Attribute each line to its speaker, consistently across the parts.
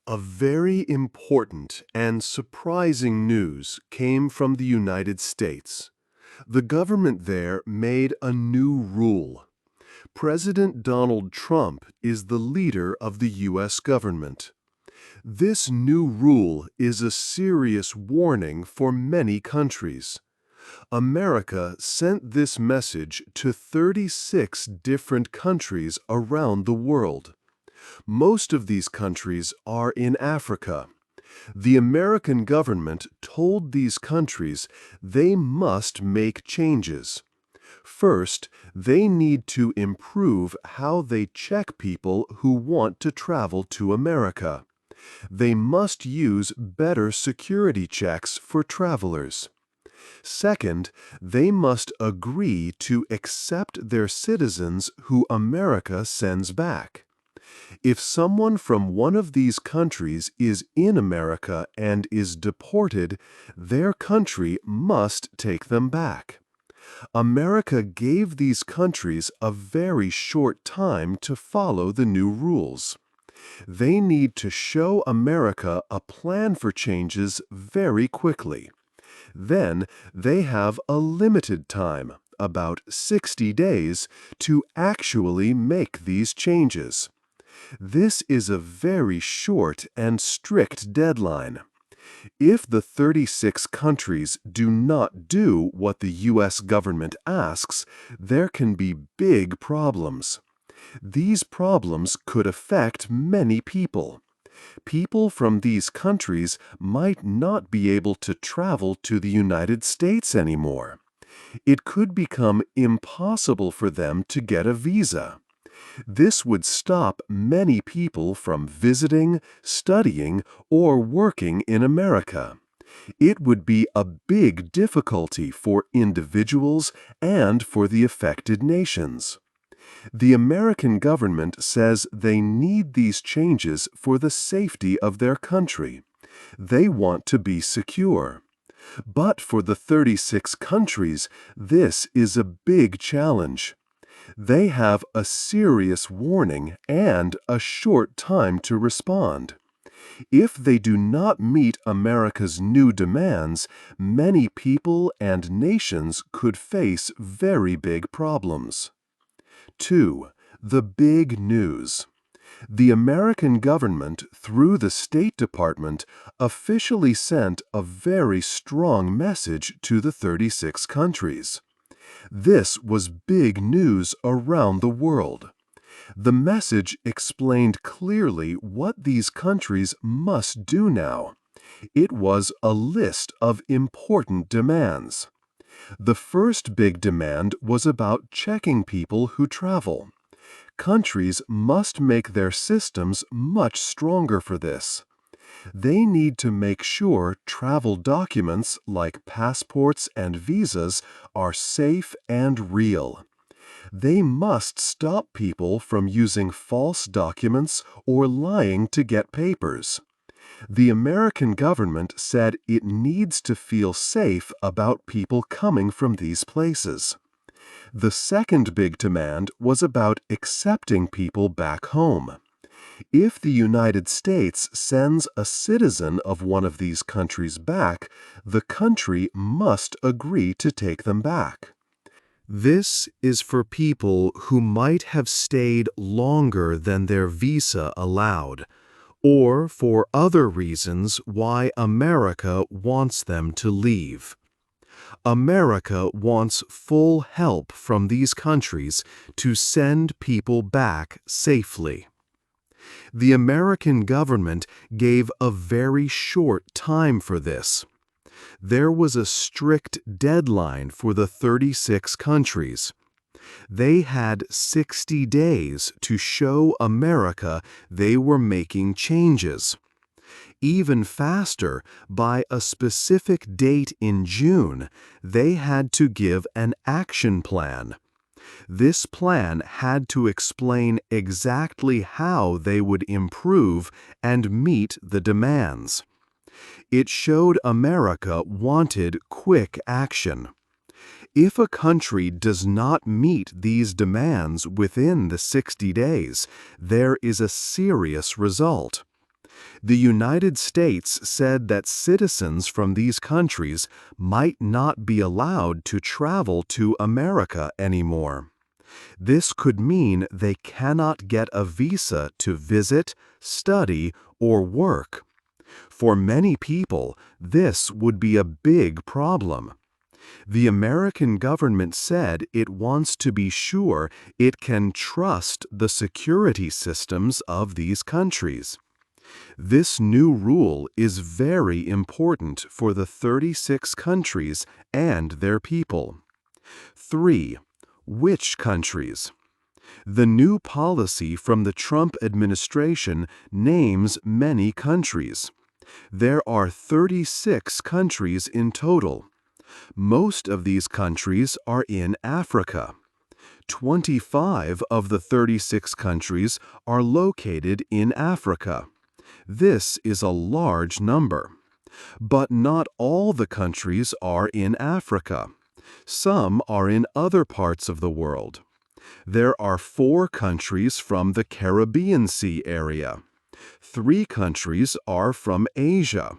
Speaker 1: A very important and surprising news came from the United States. The government there made a new rule. President Donald Trump is the leader of the U.S. government. This new rule is a serious warning for many countries. America sent this message to 36 different countries around the world. Most of these countries are in Africa. The American government told these countries they must make changes. First, they need to improve how they check people who want to travel to America. They must use better security checks for travelers. Second, they must agree to accept their citizens who America sends back. If someone from one of these countries is in America and is deported, their country must take them back. America gave these countries a very short time to follow the new rules. They need to show America a plan for changes very quickly. Then they have a limited time, about 60 days, to actually make these changes. This is a very short and strict deadline. If the 36 countries do not do what the U.S. government asks, there can be big problems. These problems could affect many people. People from these countries might not be able to travel to the United States anymore. It could become impossible for them to get a visa. This would stop many people from visiting, studying, or working in America. It would be a big difficulty for individuals and for the affected nations. The American government says they need these changes for the safety of their country. They want to be secure. But for the 36 countries, this is a big challenge. They have a serious warning and a short time to respond. If they do not meet America's new demands, many people and nations could face very big problems. 2. The big news. The American government, through the State Department, officially sent a very strong message to the 36 countries. This was big news around the world. The message explained clearly what these countries must do now. It was a list of important demands. The first big demand was about checking people who travel. Countries must make their systems much stronger for this. They need to make sure travel documents like passports and visas are safe and real. They must stop people from using false documents or lying to get papers. The American government said it needs to feel safe about people coming from these places. The second big demand was about accepting people back home. If the United States sends a citizen of one of these countries back, the country must agree to take them back. This is for people who might have stayed longer than their visa allowed, or for other reasons why America wants them to leave. America wants full help from these countries to send people back safely. The American government gave a very short time for this. There was a strict deadline for the 36 countries. They had 60 days to show America they were making changes. Even faster, by a specific date in June, they had to give an action plan. This plan had to explain exactly how they would improve and meet the demands. It showed America wanted quick action. If a country does not meet these demands within the 60 days, there is a serious result. The United States said that citizens from these countries might not be allowed to travel to America anymore. This could mean they cannot get a visa to visit, study, or work. For many people, this would be a big problem. The American government said it wants to be sure it can trust the security systems of these countries. This new rule is very important for the 36 countries and their people. 3. Which countries? The new policy from the Trump administration names many countries. There are 36 countries in total. Most of these countries are in Africa. 25 of the 36 countries are located in Africa. This is a large number. But not all the countries are in Africa. Some are in other parts of the world. There are 4 countries from the Caribbean Sea area. 3 countries are from Asia.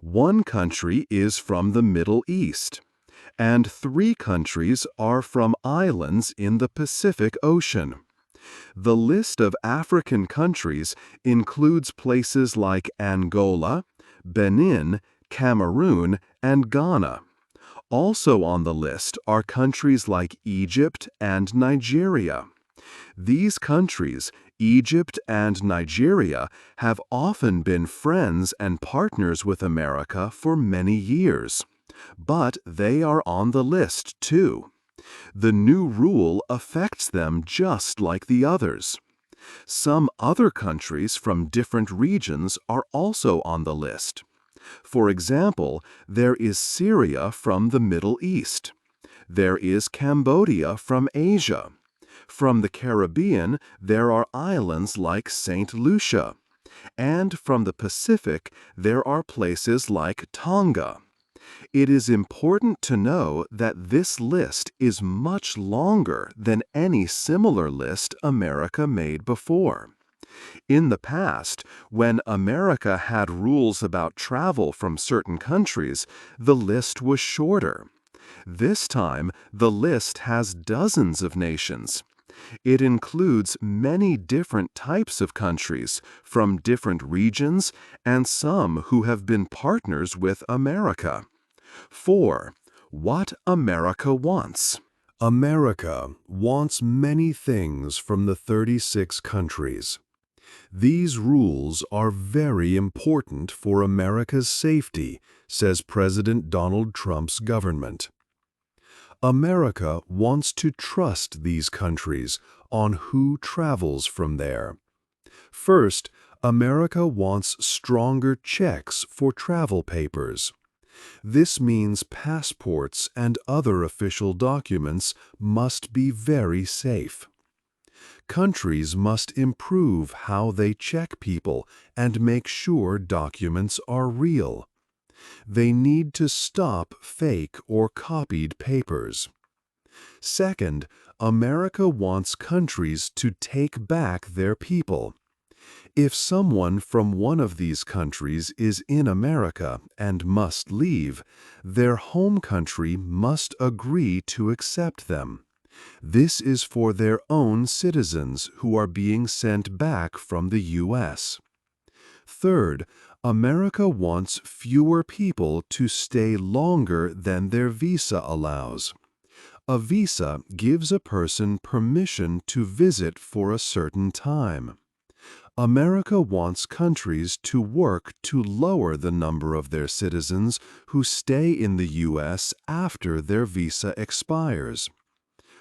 Speaker 1: 1 country is from the Middle East. And 3 countries are from islands in the Pacific Ocean. The list of African countries includes places like Angola, Benin, Cameroon, and Ghana. Also on the list are countries like Egypt and Nigeria. These countries, Egypt and Nigeria, have often been friends and partners with America for many years. But they are on the list too. The new rule affects them just like the others. Some other countries from different regions are also on the list. For example, there is Syria from the Middle East. There is Cambodia from Asia. From the Caribbean, there are islands like St. Lucia. And from the Pacific, there are places like Tonga. It is important to know that this list is much longer than any similar list America made before. In the past, when America had rules about travel from certain countries, the list was shorter. This time, the list has dozens of nations. It includes many different types of countries from different regions and some who have been partners with America. 4. What America wants. America wants many things from the 36 countries. These rules are very important for America's safety, says President Donald Trump's government. America wants to trust these countries on who travels from there. First, America wants stronger checks for travel papers. This means passports and other official documents must be very safe. Countries must improve how they check people and make sure documents are real. They need to stop fake or copied papers. Second, America wants countries to take back their people. If someone from one of these countries is in America and must leave, their home country must agree to accept them. This is for their own citizens who are being sent back from the U.S. Third, America wants fewer people to stay longer than their visa allows. A visa gives a person permission to visit for a certain time. America wants countries to work to lower the number of their citizens who stay in the U.S. after their visa expires.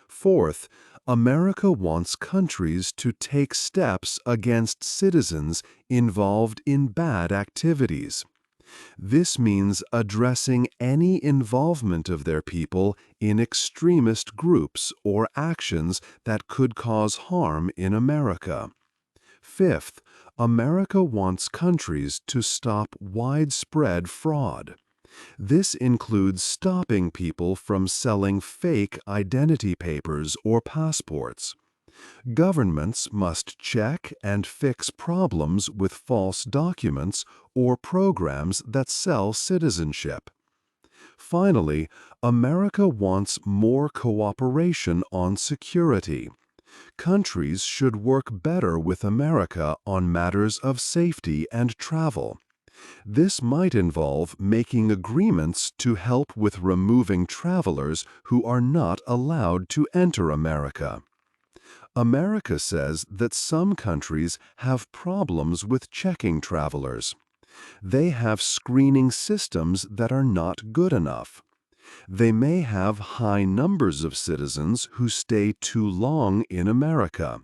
Speaker 1: Fourth, America wants countries to take steps against citizens involved in bad activities. This means addressing any involvement of their people in extremist groups or actions that could cause harm in America. Fifth, America wants countries to stop widespread fraud. This includes stopping people from selling fake identity papers or passports. Governments must check and fix problems with false documents or programs that sell citizenship. Finally, America wants more cooperation on security. Countries should work better with America on matters of safety and travel. This might involve making agreements to help with removing travelers who are not allowed to enter America. America says that some countries have problems with checking travelers. They have screening systems that are not good enough. They may have high numbers of citizens who stay too long in America.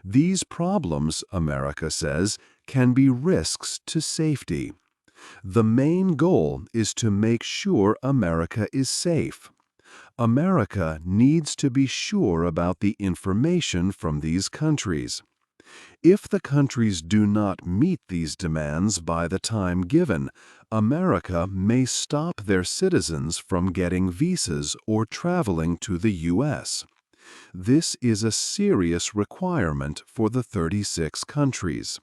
Speaker 1: These problems, America says, can be risks to safety. The main goal is to make sure America is safe. America needs to be sure about the information from these countries. If the countries do not meet these demands by the time given, America may stop their citizens from getting visas or traveling to the U.S. This is a serious requirement for the 36 countries.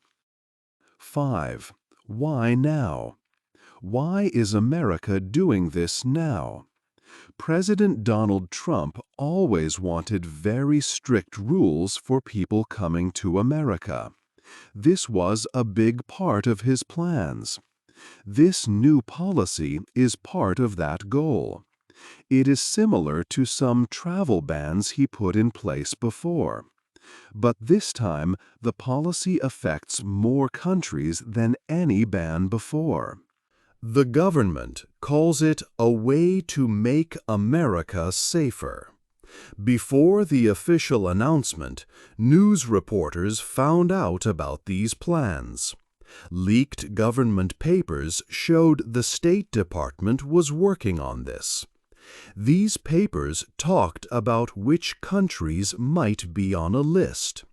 Speaker 1: 5. Why now? Why is America doing this now? President Donald Trump always wanted very strict rules for people coming to America. This was a big part of his plans. This new policy is part of that goal. It is similar to some travel bans he put in place before. But this time, the policy affects more countries than any ban before. The government calls it a way to make America safer. Before the official announcement, news reporters found out about these plans. Leaked government papers showed the State Department was working on this. These papers talked about which countries might be on a list.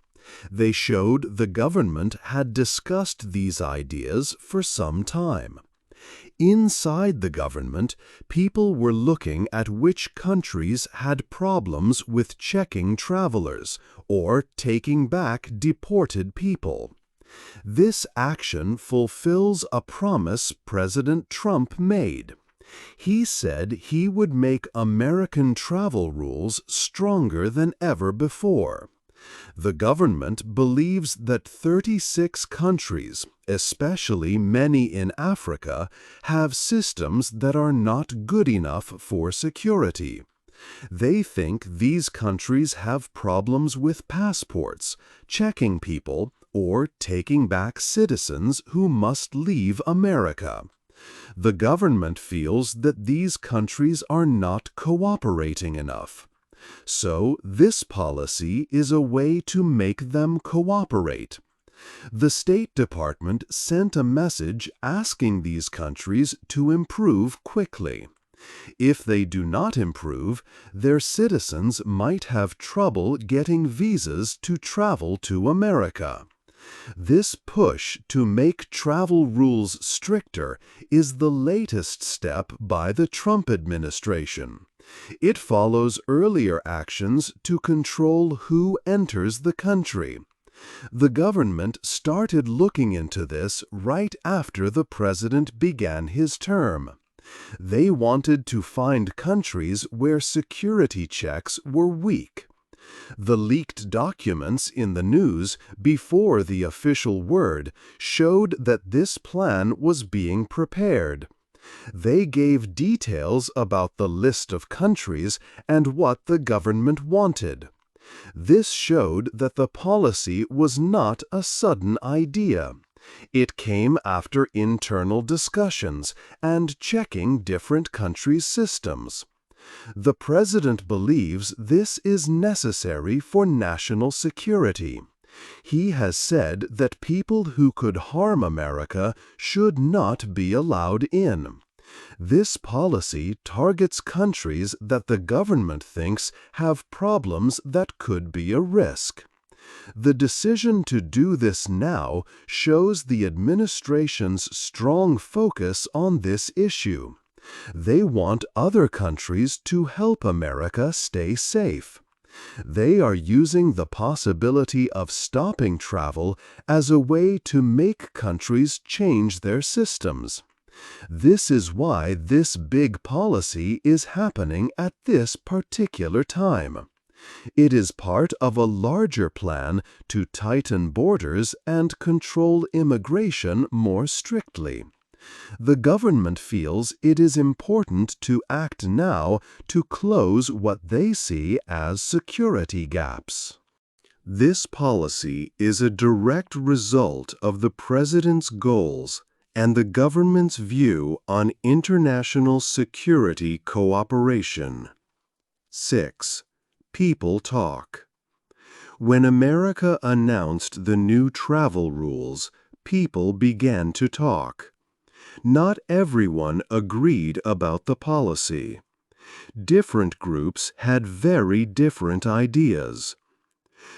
Speaker 1: They showed the government had discussed these ideas for some time. Inside the government, people were looking at which countries had problems with checking travelers or taking back deported people. This action fulfills a promise President Trump made. He said he would make American travel rules stronger than ever before. The government believes that 36 countries, especially many in Africa, have systems that are not good enough for security. They think these countries have problems with passports, checking people, or taking back citizens who must leave America. The government feels that these countries are not cooperating enough. So this policy is a way to make them cooperate. The State Department sent a message asking these countries to improve quickly. If they do not improve, their citizens might have trouble getting visas to travel to America. This push to make travel rules stricter is the latest step by the Trump administration. It follows earlier actions to control who enters the country. The government started looking into this right after the president began his term. They wanted to find countries where security checks were weak. The leaked documents in the news before the official word showed that this plan was being prepared. They gave details about the list of countries and what the government wanted. This showed that the policy was not a sudden idea. It came after internal discussions and checking different countries' systems. The president believes this is necessary for national security. He has said that people who could harm America should not be allowed in. This policy targets countries that the government thinks have problems that could be a risk. The decision to do this now shows the administration's strong focus on this issue. They want other countries to help America stay safe. They are using the possibility of stopping travel as a way to make countries change their systems. This is why this big policy is happening at this particular time. It is part of a larger plan to tighten borders and control immigration more strictly. The government feels it is important to act now to close what they see as security gaps. This policy is a direct result of the President's goals and the government's view on international security cooperation. 6. People talk. When America announced the new travel rules, people began to talk. Not everyone agreed about the policy. Different groups had very different ideas.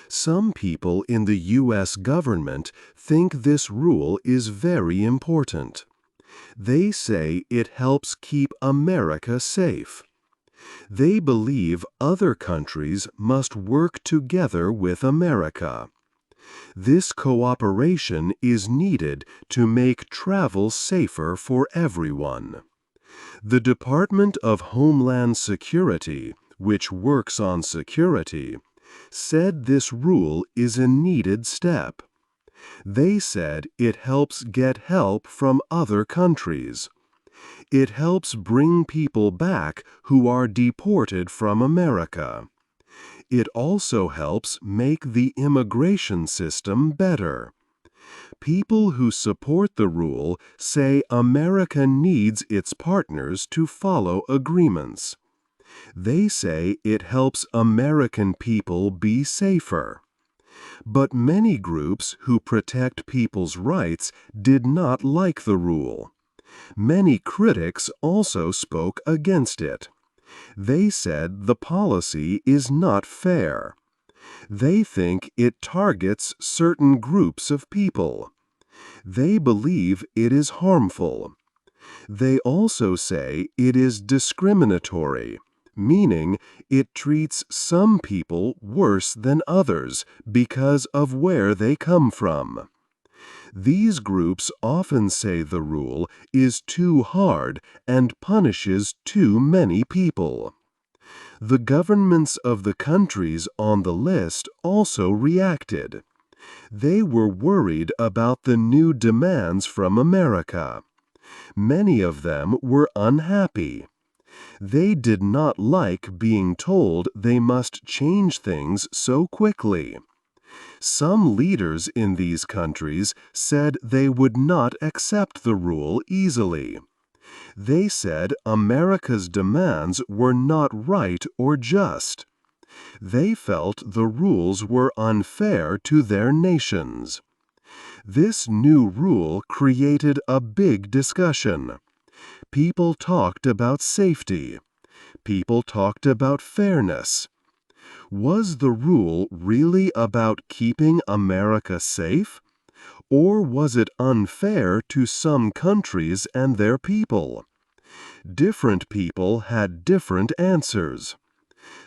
Speaker 1: Some people in the U.S. government think this rule is very important. They say it helps keep America safe. They believe other countries must work together with America. This cooperation is needed to make travel safer for everyone. The Department of Homeland Security, which works on security, said this rule is a needed step. They said it helps get help from other countries. It helps bring people back who are deported from America. It also helps make the immigration system better. People who support the rule say America needs its partners to follow agreements. They say it helps American people be safer. But many groups who protect people's rights did not like the rule. Many critics also spoke against it. They said the policy is not fair. They think it targets certain groups of people. They believe it is harmful. They also say it is discriminatory, meaning it treats some people worse than others because of where they come from. These groups often say the rule is too hard and punishes too many people. The governments of the countries on the list also reacted. They were worried about the new demands from America. Many of them were unhappy. They did not like being told they must change things so quickly. Some leaders in these countries said they would not accept the rule easily. They said America's demands were not right or just. They felt the rules were unfair to their nations. This new rule created a big discussion. People talked about safety. People talked about fairness. Was the rule really about keeping America safe? Or was it unfair to some countries and their people? Different people had different answers.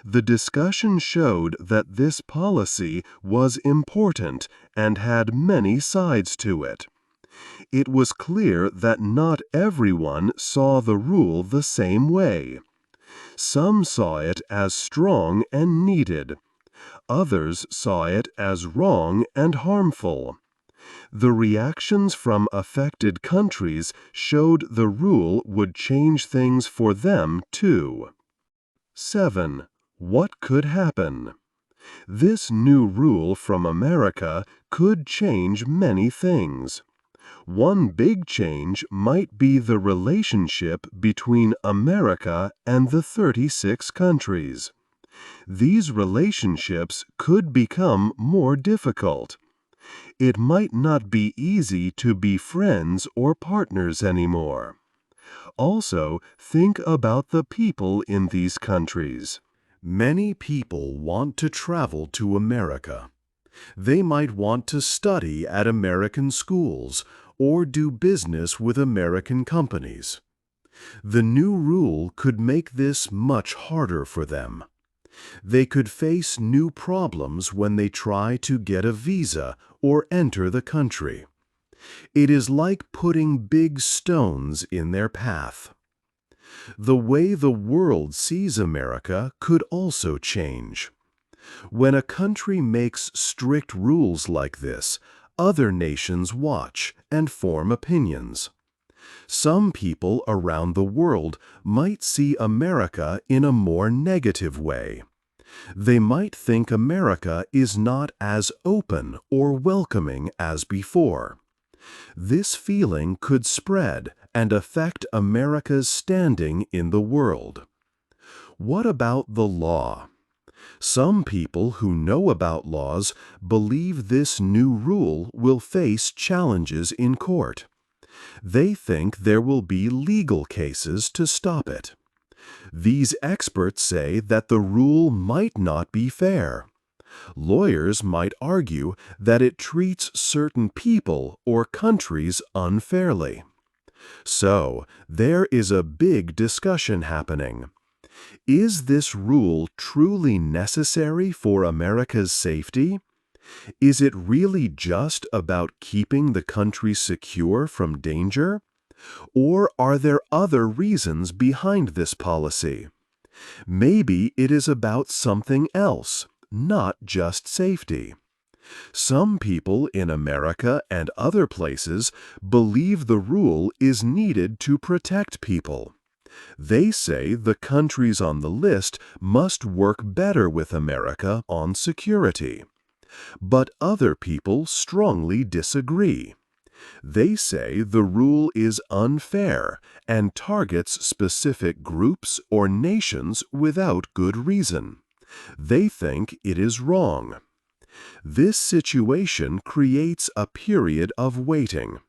Speaker 1: The discussion showed that this policy was important and had many sides to it. It was clear that not everyone saw the rule the same way. Some saw it as strong and needed. Others saw it as wrong and harmful. The reactions from affected countries showed the rule would change things for them too. 7. What could happen? This new rule from America could change many things. One big change might be the relationship between America and the 36 countries. These relationships could become more difficult. It might not be easy to be friends or partners anymore. Also, think about the people in these countries. Many people want to travel to America. They might want to study at American schools or do business with American companies. The new rule could make this much harder for them. They could face new problems when they try to get a visa or enter the country. It is like putting big stones in their path. The way the world sees America could also change. When a country makes strict rules like this, other nations watch and form opinions. Some people around the world might see America in a more negative way. They might think America is not as open or welcoming as before. This feeling could spread and affect America's standing in the world. What about the law? Some people who know about laws believe this new rule will face challenges in court. They think there will be legal cases to stop it. These experts say that the rule might not be fair. Lawyers might argue that it treats certain people or countries unfairly. So, there is a big discussion happening. Is this rule truly necessary for America's safety? Is it really just about keeping the country secure from danger? Or are there other reasons behind this policy? Maybe it is about something else, not just safety. Some people in America and other places believe the rule is needed to protect people. They say the countries on the list must work better with America on security. But other people strongly disagree. They say the rule is unfair and targets specific groups or nations without good reason. They think it is wrong. This situation creates a period of waiting.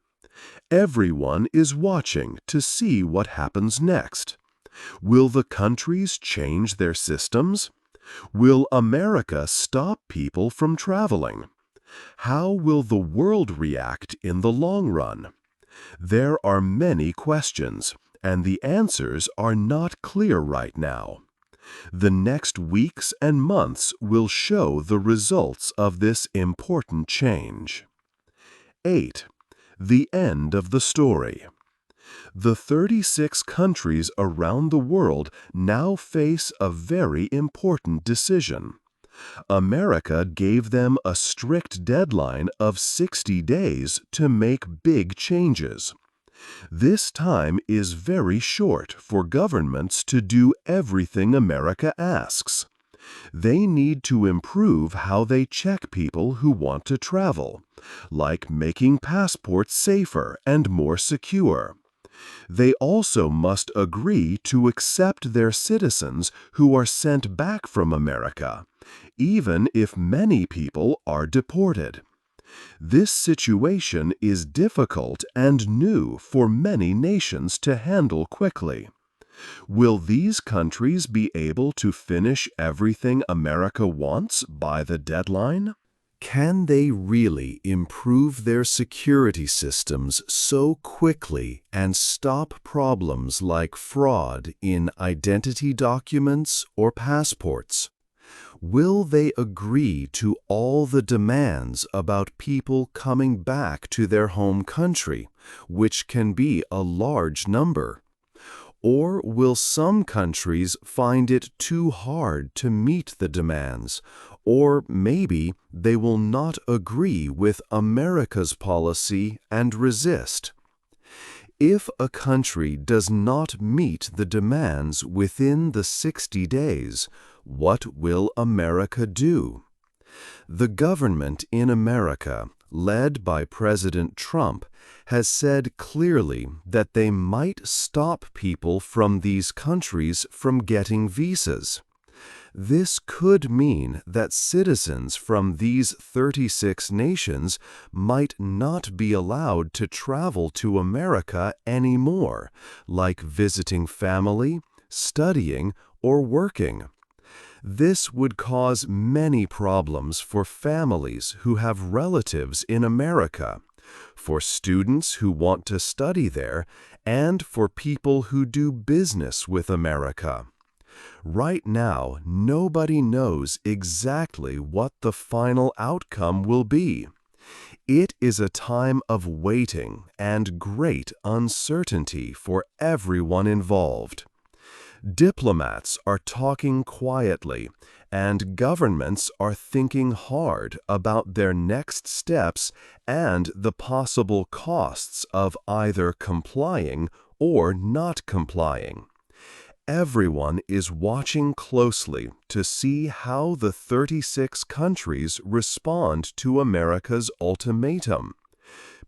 Speaker 1: Everyone is watching to see what happens next. Will the countries change their systems? Will America stop people from traveling? How will the world react in the long run? There are many questions, and the answers are not clear right now. The next weeks and months will show the results of this important change. 8. The end of the story. The 36 countries around the world now face a very important decision. America gave them a strict deadline of 60 days to make big changes. This time is very short for governments to do everything America asks. They need to improve how they check people who want to travel, like making passports safer and more secure. They also must agree to accept their citizens who are sent back from America, even if many people are deported. This situation is difficult and new for many nations to handle quickly. Will these countries be able to finish everything America wants by the deadline? Can they really improve their security systems so quickly and stop problems like fraud in identity documents or passports? Will they agree to all the demands about people coming back to their home country, which can be a large number? Or will some countries find it too hard to meet the demands? Or maybe they will not agree with America's policy and resist. If a country does not meet the demands within the 60 days, what will America do? The government in America, led by President Trump, has said clearly that they might stop people from these countries from getting visas. This could mean that citizens from these 36 nations might not be allowed to travel to America anymore, like visiting family, studying, or working. This would cause many problems for families who have relatives in America, for students who want to study there, and for people who do business with America. Right now, nobody knows exactly what the final outcome will be. It is a time of waiting and great uncertainty for everyone involved. Diplomats are talking quietly, and governments are thinking hard about their next steps and the possible costs of either complying or not complying. Everyone is watching closely to see how the 36 countries respond to America's ultimatum.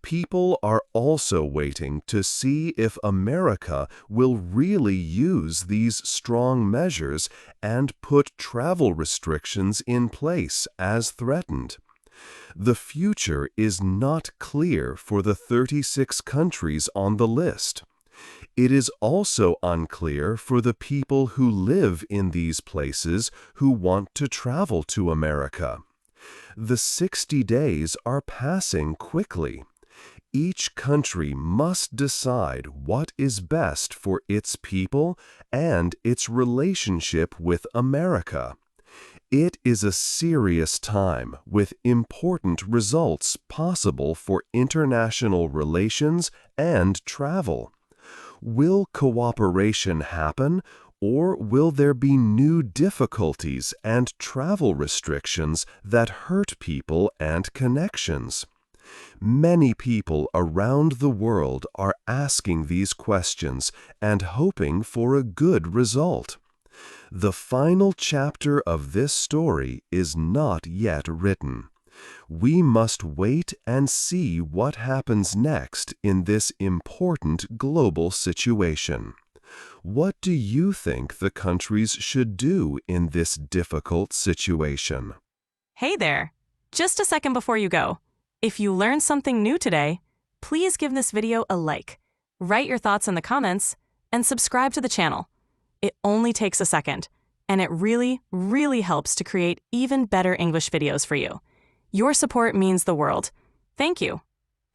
Speaker 1: People are also waiting to see if America will really use these strong measures and put travel restrictions in place as threatened. The future is not clear for the 36 countries on the list. It is also unclear for the people who live in these places who want to travel to America. The 60 days are passing quickly. Each country must decide what is best for its people and its relationship with America. It is a serious time with important results possible for international relations and travel. Will cooperation happen, or will there be new difficulties and travel restrictions that hurt people and connections? Many people around the world are asking these questions and hoping for a good result. The final chapter of this story is not yet written. We must wait and see what happens next in this important global situation. What do you think the countries should do in this difficult situation?
Speaker 2: Hey there! Just a second before you go. If you learned something new today, please give this video a like, write your thoughts in the comments, and subscribe to the channel. It only takes a second, and it really, really helps to create even better English videos for you. Your support means the world. Thank you.